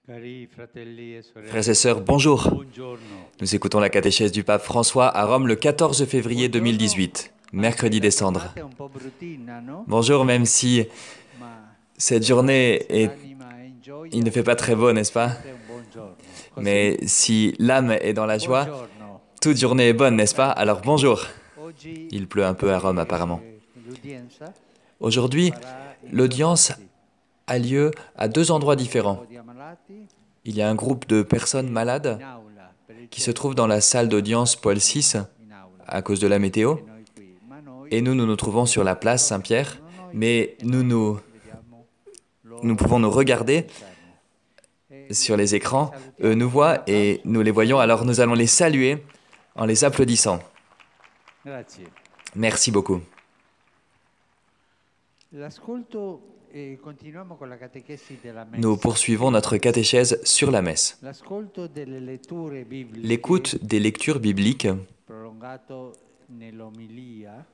Frères et sœurs, bonjour. Nous écoutons la catéchèse du pape François à Rome le 14 février 2018, mercredi des Cendres. Bonjour, même si cette journée il ne fait pas très beau, n'est-ce pas? Mais si l'âme est dans la joie, toute journée est bonne, n'est-ce pas? Alors bonjour. Il pleut un peu à Rome apparemment. Aujourd'hui, l'audience a lieu à deux endroits différents. Il y a un groupe de personnes malades qui se trouvent dans la salle d'audience Paul VI à cause de la météo. Et nous trouvons sur la place Saint-Pierre, mais nous pouvons nous regarder sur les écrans. Eux nous voient et nous les voyons, alors nous allons les saluer en les applaudissant. Merci beaucoup. Nous poursuivons notre catéchèse sur la messe. L'écoute des lectures bibliques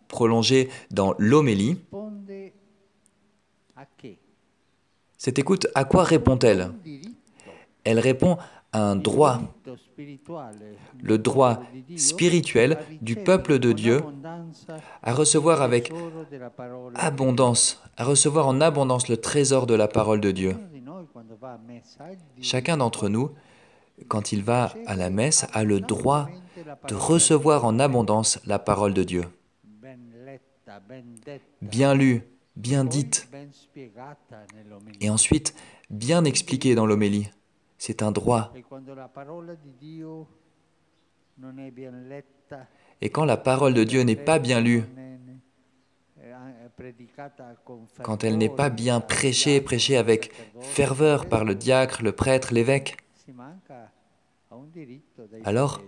prolongée dans l'homélie. Cette écoute, à quoi répond-elle? Elle répond à un droit, le droit spirituel du peuple de Dieu à recevoir avec abondance, à recevoir en abondance le trésor de la parole de Dieu. Chacun d'entre nous, quand il va à la messe, a le droit de recevoir en abondance la parole de Dieu. Bien lue, bien dite, et ensuite bien expliquée dans l'homélie. C'est un droit. Et quand la parole de Dieu n'est pas bien lue, quand elle n'est pas bien prêchée avec ferveur par le diacre, le prêtre, l'évêque, alors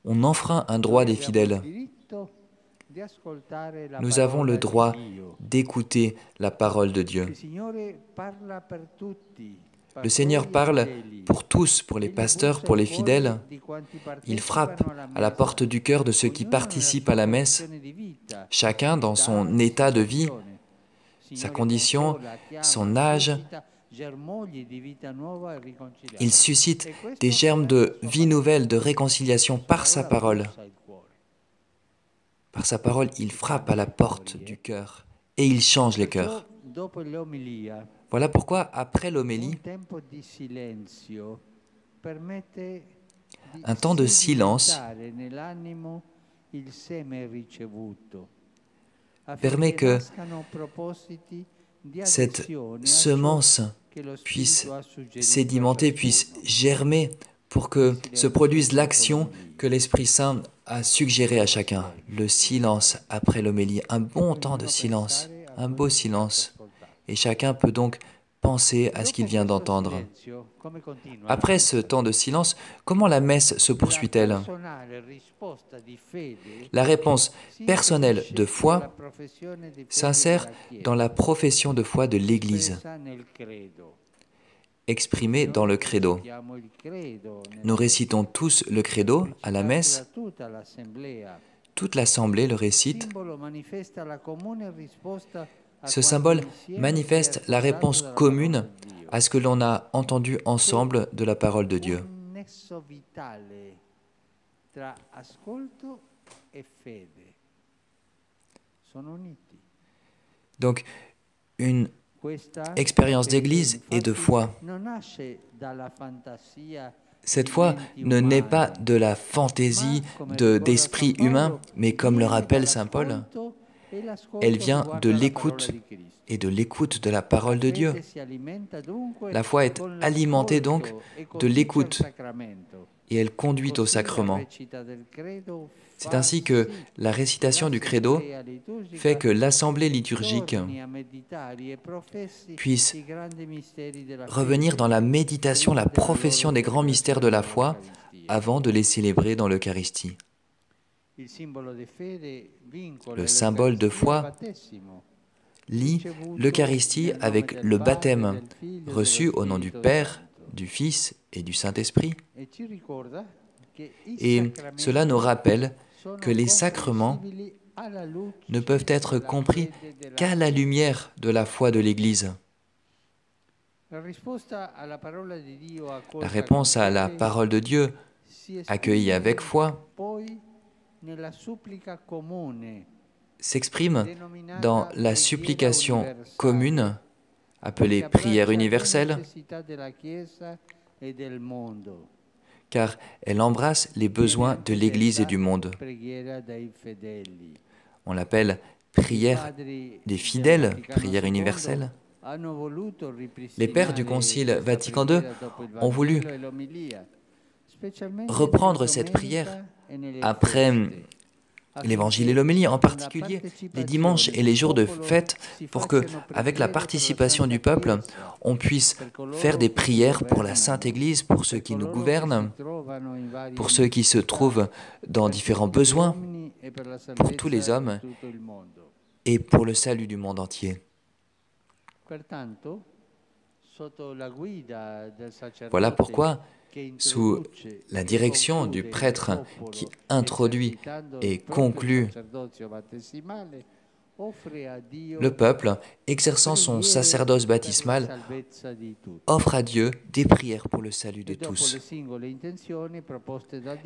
on enfreint un droit des fidèles. Nous avons le droit d'écouter la parole de Dieu. Le Seigneur parle pour tous, pour les pasteurs, pour les fidèles. Il frappe à la porte du cœur de ceux qui participent à la messe, chacun dans son état de vie, sa condition, son âge. Il suscite des germes de vie nouvelle, de réconciliation par sa parole. Par sa parole, il frappe à la porte du cœur et il change les cœurs. Voilà pourquoi, après l'homélie, un temps de silence permet que cette semence puisse sédimenter, puisse germer pour que se produise l'action que l'Esprit Saint a suggérée à chacun. Le silence après l'homélie, un bon temps de silence, un beau silence. Et chacun peut donc penser à ce qu'il vient d'entendre. Après ce temps de silence, comment la messe se poursuit-elle? La réponse personnelle de foi s'insère dans la profession de foi de l'Église, exprimée dans le credo. Nous récitons tous le credo à la messe. Toute l'assemblée le récite. Ce symbole manifeste la réponse commune à ce que l'on a entendu ensemble de la parole de Dieu. Donc, une expérience d'église et de foi. Cette foi ne naît pas de la fantaisie d'esprit humain, mais comme le rappelle saint Paul, elle vient de l'écoute et de l'écoute de la parole de Dieu. La foi est alimentée donc de l'écoute et elle conduit au sacrement. C'est ainsi que la récitation du credo fait que l'assemblée liturgique puisse revenir dans la méditation, la profession des grands mystères de la foi avant de les célébrer dans l'Eucharistie. Le symbole de foi lie l'Eucharistie avec le baptême reçu au nom du Père, du Fils et du Saint-Esprit. Et cela nous rappelle que les sacrements ne peuvent être compris qu'à la lumière de la foi de l'Église. La réponse à la parole de Dieu, accueillie avec foi, s'exprime dans la supplication commune, appelée prière universelle, car elle embrasse les besoins de l'Église et du monde. On l'appelle prière des fidèles, prière universelle. Les pères du Concile Vatican II ont voulu reprendre cette prière après l'Évangile et l'homélie, en particulier les dimanches et les jours de fête, pour que, avec la participation du peuple, on puisse faire des prières pour la Sainte Église, pour ceux qui nous gouvernent, pour ceux qui se trouvent dans différents besoins, pour tous les hommes et pour le salut du monde entier. Voilà pourquoi, sous la direction du prêtre qui introduit et conclut le peuple, exerçant son sacerdoce baptismal, offre à Dieu des prières pour le salut de tous.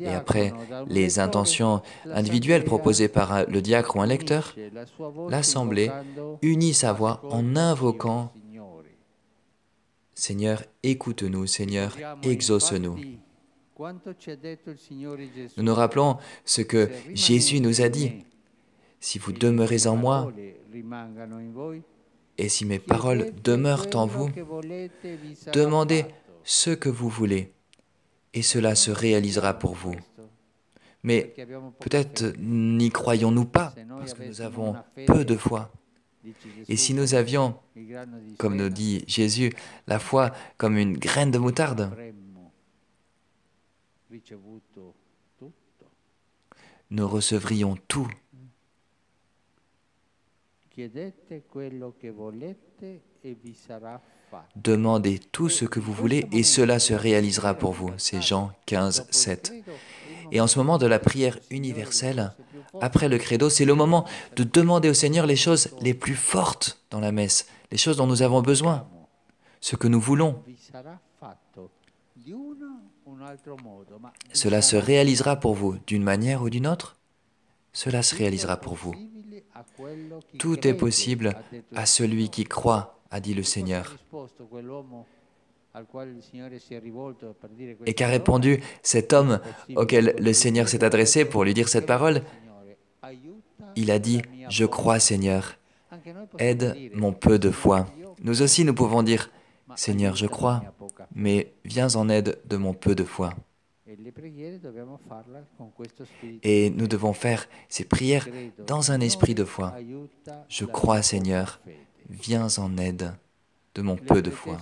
Et après les intentions individuelles proposées par le diacre ou un lecteur, l'Assemblée unit sa voix en invoquant « Seigneur, écoute-nous, Seigneur, exauce-nous ». Nous nous rappelons ce que Jésus nous a dit. « Si vous demeurez en moi, et si mes paroles demeurent en vous, demandez ce que vous voulez, et cela se réalisera pour vous. » Mais peut-être n'y croyons-nous pas, parce que nous avons peu de foi. Et si nous avions, comme nous dit Jésus, la foi comme une graine de moutarde, nous recevrions tout. Demandez tout ce que vous voulez et cela se réalisera pour vous. C'est Jean 15, 7. Et en ce moment de la prière universelle, après le credo, c'est le moment de demander au Seigneur les choses les plus fortes dans la messe, les choses dont nous avons besoin, ce que nous voulons. Cela se réalisera pour vous d'une manière ou d'une autre. Cela se réalisera pour vous. Tout est possible à celui qui croit, a dit le Seigneur. Et qu'a répondu cet homme auquel le Seigneur s'est adressé pour lui dire cette parole? Il a dit « Je crois, Seigneur, aide mon peu de foi ». Nous aussi, nous pouvons dire « Seigneur, je crois, mais viens en aide de mon peu de foi ». Et nous devons faire ces prières dans un esprit de foi. « Je crois, Seigneur, viens en aide de mon peu de foi. »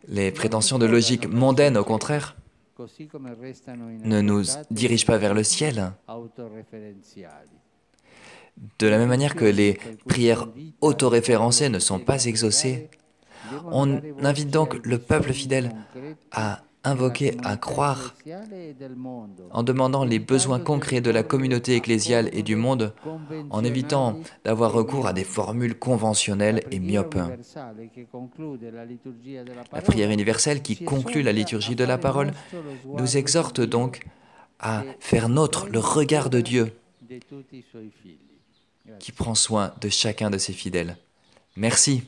Les prétentions de logique mondaine, au contraire, ne nous dirigent pas vers le ciel. De la même manière que les prières autoréférencées ne sont pas exaucées, on invite donc le peuple fidèle à invoquer, à croire, en demandant les besoins concrets de la communauté ecclésiale et du monde, en évitant d'avoir recours à des formules conventionnelles et myopes. La prière universelle qui conclut la liturgie de la parole nous exhorte donc à faire nôtre le regard de Dieu qui prend soin de chacun de ses fidèles. Merci.